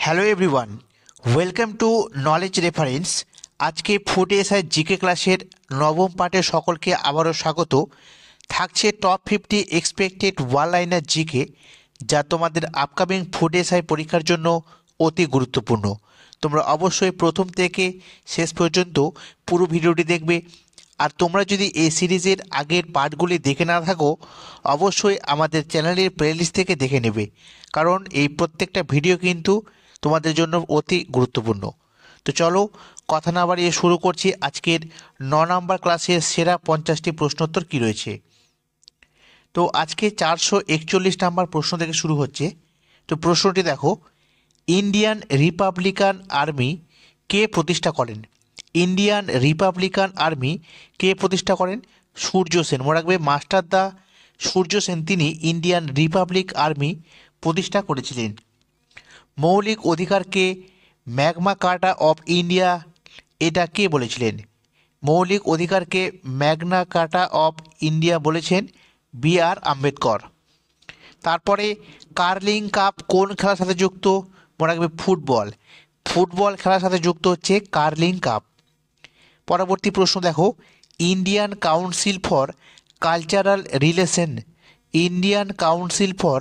Hello everyone, welcome to knowledge reference. আজকে food SI GK ক্লাসের নবম পাঠে সকলকে আবারও স্বাগত। থাকছে top 50 expected one liner GK, যা তোমাদের আপকামিং ফুড এসআই পরীক্ষার জন্য অতি গুরুত্বপূর্ণ। তোমরা অবশ্যই প্রথম থেকে শেষ পর্যন্ত পুরো ভিডিওটি দেখবে। আর তোমরা যদি এই সিরিজের আগের পার্টগুলি দেখে না থাকো, অবশ্যই আমাদের চ্যানেলের প্লেলিস্ট থেকে দেখে নেবে, কারণ এই প্রত্যেকটা ভিডিও কিন্তু তোমাদের জন্য অতি গুরুত্বপূর্ণ। তো চলো কথা না বাড়িয়ে শুরু করছি আজকের 9 নম্বর ক্লাসের সেরা 50টি প্রশ্নোত্তর কী রয়েছে। তো আজকে 441 নম্বর প্রশ্ন থেকে শুরু হচ্ছে। তো প্রশ্নটি দেখো, ইন্ডিয়ান রিপাবলিকান আর্মি কে প্রতিষ্ঠা করেন? ইন্ডিয়ান রিপাবলিকান আর্মি কে প্রতিষ্ঠা করেন? সূর্য সেন। মনে রাখবে, মাস্টার দা সূর্য সেন তিনি ইন্ডিয়ান রিপাবলিক আর্মি প্রতিষ্ঠা করেছিলেন। মৌলিক অধিকারকে ম্যাগনা কার্টা অফ ইন্ডিয়া এটা কে বলেছিলেন? মৌলিক অধিকারকে ম্যাগনা কার্টা অফ ইন্ডিয়া বলেছেন B.R. আম্বেদকর। তারপরে কার্লিং কাপ কোন খেলার সাথে যুক্ত? মনে রাখবে, ফুটবল। ফুটবল খেলার সাথে যুক্ত হচ্ছে কার্লিং কাপ। পরবর্তী প্রশ্ন দেখো, Indian council for cultural relation, Indian council for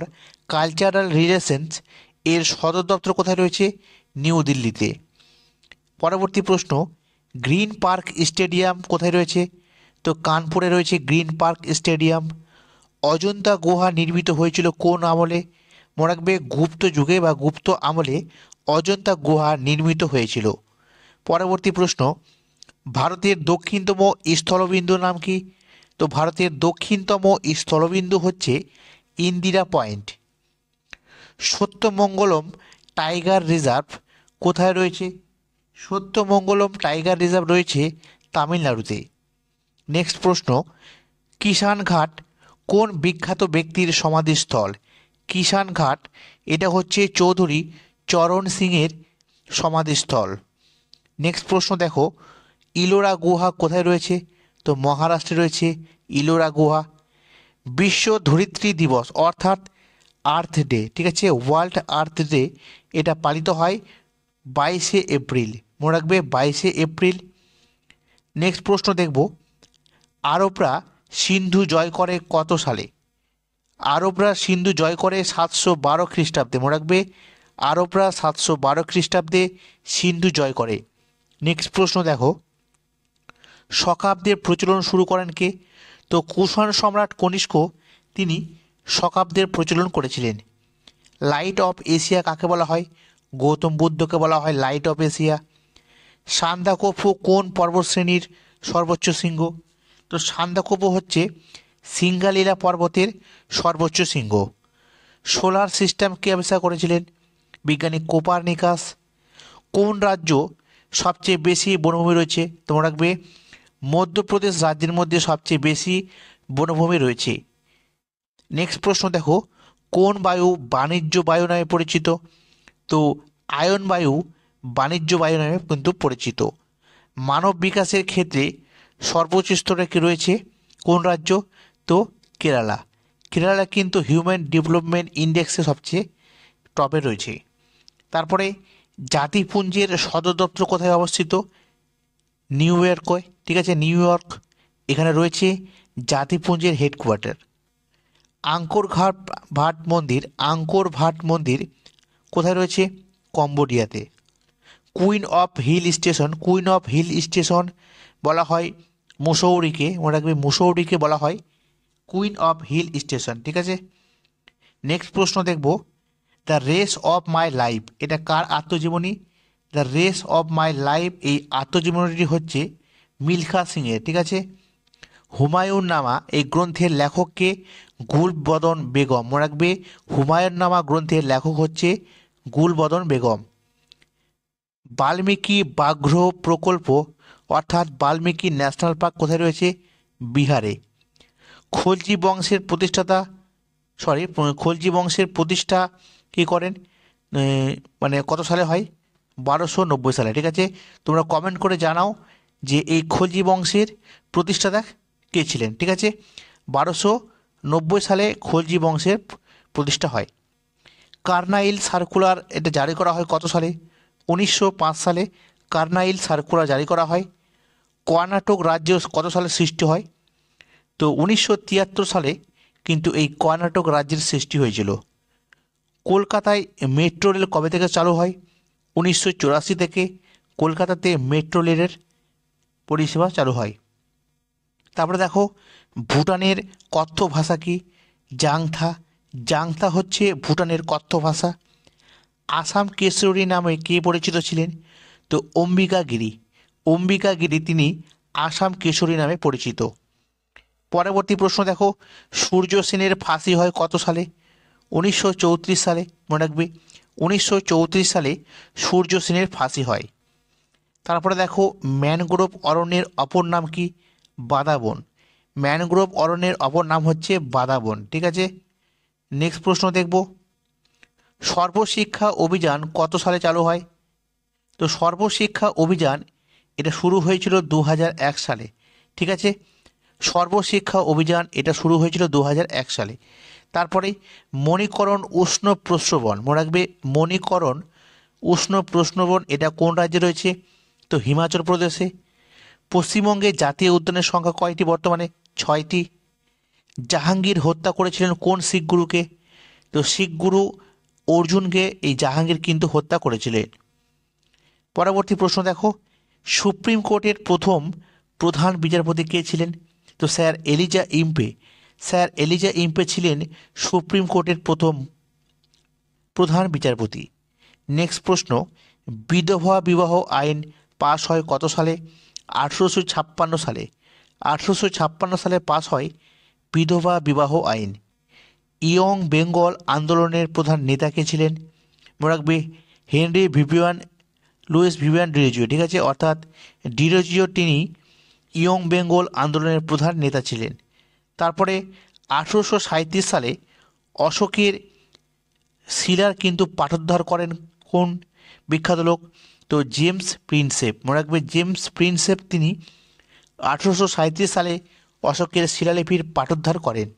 cultural relations এর সদর দপ্তর কোথায় রয়েছে? নিউ দিল্লিতে। পরবর্তী প্রশ্ন, গ্রিন পার্ক স্টেডিয়াম কোথায় রয়েছে? তো কানপুরে রয়েছে গ্রিন পার্ক স্টেডিয়াম। অজন্তা গুহা নির্মিত হয়েছিল কোন আমলে? মনে রাখবে, গুপ্ত যুগে বা গুপ্ত আমলে অজন্তা গুহা নির্মিত হয়েছিল। পরবর্তী প্রশ্ন, ভারতের দক্ষিণতম স্থলবিন্দুর নাম কি? তো ভারতের দক্ষিণতম স্থলবিন্দু হচ্ছে ইন্দিরা পয়েন্ট। সত্যমঙ্গলম টাইগার রিজার্ভ কোথায় রয়েছে? সত্যমঙ্গলম টাইগার রিজার্ভ রয়েছে তামিলনাড়ুতে। নেক্সট প্রশ্ন, কিষান ঘাট কোন বিখ্যাত ব্যক্তির সমাধিস্থল? কিষান ঘাট এটা হচ্ছে চৌধুরী চরণ সিংয়ের সমাধিস্থল। নেক্সট প্রশ্ন দেখো, ইলোরা গুহা কোথায় রয়েছে? তো মহারাষ্ট্রে রয়েছে ইলোরা গুহা। বিশ্ব ধরিত্রী দিবস অর্থাৎ আর্থ ডে, ঠিক আছে, ওয়ার্ল্ড আর্থ ডে, এটা পালিত হয় 22শে এপ্রিল। মনে রাখবে, 22শে এপ্রিল। নেক্সট প্রশ্ন দেখব, আরবরা সিন্ধু জয় করে কত সালে? আরবরা সিন্ধু জয় করে 712 খ্রিস্টাব্দে। মনে রাখবে, আরবরা 712 খ্রিস্টাব্দে সিন্ধু জয় করে। নেক্সট প্রশ্ন দেখো, শকাব্দের প্রচলন শুরু করেন কে? তো কুষাণ সম্রাট কনিষ্ক তিনি শকাব্দের প্রচলন করেছিলেন। লাইট অফ এশিয়া কাকে বলা হয়? গৌতম বুদ্ধকে বলা হয় লাইট অফ এশিয়া। সান্দাকফু কোন পর্বতশ্রেণীর সর্বোচ্চ শৃঙ্গ? তো সান্দাকফু হচ্ছে সিঙ্গালীলা পর্বতের সর্বোচ্চ শৃঙ্গ। সোলার সিস্টেম কে আবিষ্কার করেছিলেন? বিজ্ঞানী কোপারনিকাস। কোন রাজ্য সবচেয়ে বেশি বনভূমি রয়েছে? তোমরা রাখবে, মধ্যপ্রদেশ রাজ্যের মধ্যে সবচেয়ে বেশি বনভূমি রয়েছে। নেক্সট প্রশ্ন দেখো, কোন বায়ু বাণিজ্য বায়ু নামে পরিচিত? তো আয়ন বায়ু বাণিজ্য বায়ু নামে কিন্তু পরিচিত। মানব বিকাশের ক্ষেত্রে সর্বোচ্চ স্তরে কি রয়েছে কোন রাজ্য? তো কেরালা। কেরালা কিন্তু হিউম্যান ডেভেলপমেন্ট ইন্ডেক্সে সবচেয়ে টপে রয়েছে। তারপরে জাতিপুঞ্জের সদর দপ্তর কোথায় অবস্থিত? নিউ ইয়র্কে, ঠিক আছে, নিউ ইয়র্ক, এখানে রয়েছে জাতিপুঞ্জের হেডকোয়ার্টার। আঙ্কোর ভাট মন্দির, আঙ্কোর ভাট মন্দির কোথায় রয়েছে? কম্বোডিয়াতে। Queen of hill station, queen of hill station বলা হয় মুসৌরিকে। মনে রাখবে, মুসৌরিকে বলা হয় কুইন অফ হিল স্টেশন, ঠিক আছে। নেক্সট প্রশ্ন দেখব, the race of my life এটা কার আত্মজীবনী? The race of my life এই আত্মজীবনীটি হচ্ছে মিলখা সিংয়ের, ঠিক আছে। হুমায়ুন নামা এই গ্রন্থের লেখককে? গুলবদন বেগম। মনে রাখবে, হুমায়ুন নামা গ্রন্থের লেখক হচ্ছে গুলবদন বেগম। বাল্মীকি ব্যাঘ্র প্রকল্প অর্থাৎ বাল্মীকি ন্যাশনাল পার্ক কোথায় রয়েছে? বিহারে। খলজি বংশের প্রতিষ্ঠাতা খলজি বংশের প্রতিষ্ঠা কী করেন? মানে কত সালে হয়? 1290 সালে, ঠিক আছে। তোমরা কমেন্ট করে জানাও যে এই খলজি বংশের প্রতিষ্ঠাতা কে ছিলেন, ঠিক আছে। 1290 সালে খলজি বংশের প্রতিষ্ঠা হয়। কার্নাইল সার্কুলার এটা জারি করা হয় কত সালে? 1905 সালে কার্নাইল সার্কুলার জারি করা হয়। কর্ণাটক রাজ্য কত সালে সৃষ্টি হয়? তো 1973 সালে কিন্তু এই কর্ণাটক রাজ্যের সৃষ্টি হয়েছিল। কলকাতায় মেট্রো রেল কবে থেকে চালু হয়? 1984 থেকে কলকাতাতে মেট্রো রেলের পরিষেবা চালু হয়। তারপরে দেখো ভুটানের কথ্য ভাষা কি? জাংথা। জাংথা হচ্ছে ভুটানের কথ্য ভাষা। আসাম কেশরী নামে কে পরিচিত ছিলেন? তো অম্বিকা গিরি। অম্বিকা গিরি তিনি আসাম কেশরী নামে পরিচিত। পরবর্তী প্রশ্ন দেখো, সূর্য সেনের ফাঁসি হয় কত সালে? 1934 সালে। মনে রাখবে 1934 সালে সূর্য সেনের ফাঁসি হয়। তারপরে দেখো ম্যানগ্রোভ অরণ্যের অপর নাম কি? বাদাবন। ম্যানগ্রোভ অরণ্যের অপর নাম হচ্ছে বাদাবন। ঠিক আছে, নেক্সট প্রশ্ন দেখব, সর্বশিক্ষা অভিযান কত সালে চালু হয়? তো সর্বশিক্ষা অভিযান এটা শুরু হয়েছিল 2001 সালে। ঠিক আছে, সর্বশিক্ষা অভিযান এটা শুরু হয়েছিল 2001 সালে। তারপরে মণিকরণ উষ্ণ প্রস্রবণ, মনে রাখবে মণিকরণ উষ্ণ প্রস্রবণ এটা কোন রাজ্যে রয়েছে? তো হিমাচল প্রদেশে। পশ্চিমবঙ্গে জাতীয় উদ্যানের সংখ্যা কয়টি বর্তমানে? 6টি। জাহাঙ্গীর হত্যা করেছিলেন কোন শিখ গুরুকে? তো শিখ গুরু অর্জুনকে এই জাহাঙ্গীর কিন্তু হত্যা করেছিলেন। পরবর্তী প্রশ্ন দেখো, সুপ্রিম কোর্টের প্রথম প্রধান বিচারপতি কে ছিলেন? তো sir Eliza Impey. Sir Eliza Impey ছিলেন সুপ্রিম কোর্টের প্রথম প্রধান বিচারপতি। নেক্সট প্রশ্ন, বিধবা বিবাহ আইন পাশ হয় কত সালে? 1856 সালে। 1856 সালে পাশ হয় বিধবা বিবাহ আইন। ইয়ং বেঙ্গল আন্দোলনের প্রধান নেতা কে ছিলেন? মনে রাখবে Henry Vivian Luis Vivian Derozio. ঠিক আছে, অর্থাৎ ডিরোজিও তিনি ইয়ং বেঙ্গল আন্দোলনের প্রধান নেতা ছিলেন। তারপরে 1837 সালে অশোকের শিলার কিন্তু পাঠোদ্ধার করেন কোন বিখ্যাত লোক? তো জেমস প্রিন্সেপ। মনে রাখবে জেমস প্রিন্সেপ তিনি 1837 সালে অশোকের শিলালিপির পাঠোদ্ধার করেন।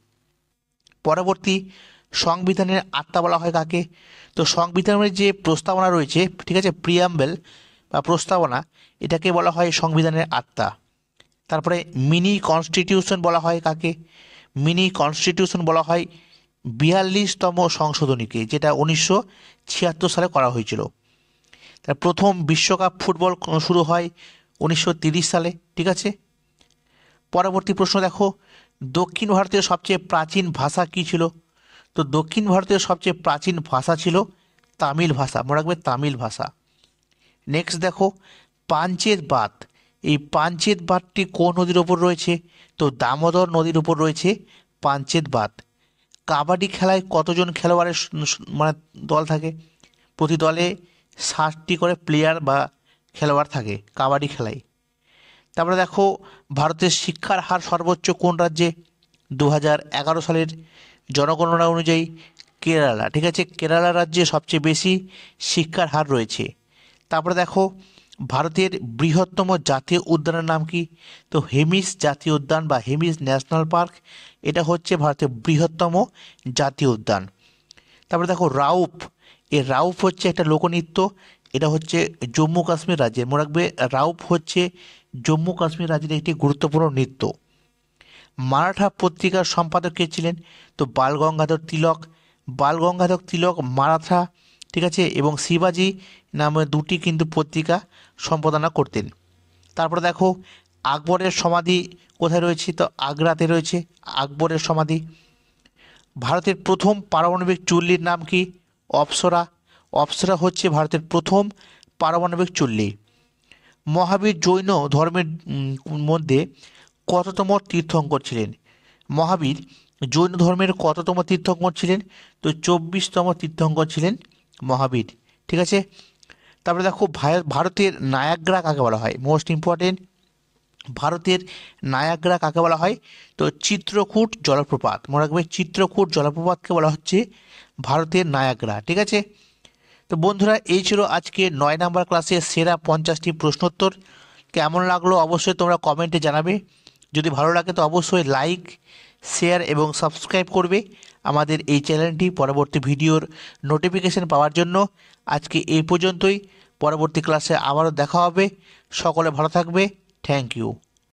পরবর্তী, সংবিধানের আত্মা বলা হয় কাকে? তো সংবিধানের যে প্রস্তাবনা রয়েছে, ঠিক আছে, প্রিয়াম্বেল বা প্রস্তাবনা, এটাকে বলা হয় সংবিধানের আত্মা। তারপরে মিনি কনস্টিটিউশন বলা হয় কাকে? মিনি কনস্টিটিউশন বলা হয় 42তম সংশোধনীকে, যেটা 1976 সালে করা হয়েছিল। তার প্রথম বিশ্বকাপ ফুটবল শুরু হয় 1930 সালে। ঠিক আছে, পরবর্তী প্রশ্ন দেখো, দক্ষিণ ভারতের সবচেয়ে প্রাচীন ভাষা কী ছিল? তো দক্ষিণ ভারতের সবচেয়ে প্রাচীন ভাষা ছিল তামিল ভাষা। মনে রাখবে তামিল ভাষা। নেক্সট দেখো, পাঞ্চেত বাঁধ, এই পাঞ্চেত বাঁধটি কোন নদীর ওপর রয়েছে? তো দামোদর নদীর উপর রয়েছে পাঞ্চেত বাঁধ। কাবাডি খেলায় কতজন খেলোয়াড়ের মানে দল থাকে? প্রতি দলে 60টি করে প্লেয়ার বা খেলোয়াড় থাকে কাবাডি খেলায়। তারপরে দেখো, ভারতের শিক্ষার হার সর্বোচ্চ কোন রাজ্যে? 2011 সালের জনগণনা অনুযায়ী কেরালা। ঠিক আছে, কেরালা রাজ্যে সবচেয়ে বেশি শিক্ষার হার রয়েছে। তারপরে দেখো, ভারতের বৃহত্তম জাতীয় উদ্যানের নাম কি? তো হেমিস জাতীয় উদ্যান বা হেমিস ন্যাশনাল পার্ক, এটা হচ্ছে ভারতের বৃহত্তম জাতীয় উদ্যান। তারপরে দেখো রাউফ, এই রাউফ হচ্ছে একটা লোকনৃত্য, এটা হচ্ছে জম্মু কাশ্মীর রাজ্যের। মনে রাখবে রাউফ হচ্ছে জম্মু কাশ্মীর রাজ্যের একটি গুরুত্বপূর্ণ নৃত্য। মারাঠা পত্রিকার সম্পাদক কে ছিলেন? তো বালগঙ্গাধর তিলক। বালগঙ্গাধর তিলক মারাঠা, ঠিক আছে, এবং শিবাজি নামে দুটি কিন্তু পত্রিকা সম্পাদনা করতেন। তারপরে দেখো আকবরের সমাধি কোথায় রয়েছে? তো আগ্রাতে রয়েছে আকবরের সমাধি। ভারতের প্রথম পারমাণবিক চুল্লির নাম কি? অপ্সরা। অপ্সরা হচ্ছে ভারতের প্রথম পারমাণবিক চুল্লি। মহাবীর জৈন ধর্মের মধ্যে কততম তীর্থঙ্কর ছিলেন? মহাবীর জৈন ধর্মের কততম তীর্থঙ্কর ছিলেন? তো 24তম তীর্থঙ্কর ছিলেন মহাবীর। ঠিক আছে, তারপরে দেখো ভারতের নায়াগ্রা কাকে বলা হয়? মোস্ট ইম্পর্টেন্ট, ভারতের নায়াগ্রা কাকে বলা হয়? তো চিত্রকূট জলপ্রপাত। মনে রাখবে চিত্রকূট জলপ্রপাতকে বলা হচ্ছে ভারতের নায়াগ্রা। ঠিক আছে, তো বন্ধুরা এই ছিল আজকে 9 নম্বর ক্লাসের সেরা 50টি প্রশ্নোত্তর। কেমন লাগলো অবশ্যই তোমরা কমেন্টে জানাবে। যদি ভালো লাগে তো অবশ্যই লাইক, শেয়ার এবং সাবস্ক্রাইব করবে। আমাদের এই চ্যানেলটি পরবর্তী ভিডিওর নোটিফিকেশন পাওয়ার জন্য। আজকে এই পর্যন্তই। পরবর্তী ক্লাসে আবারও দেখা হবে। সকলে ভালো থাকবে। Thank you.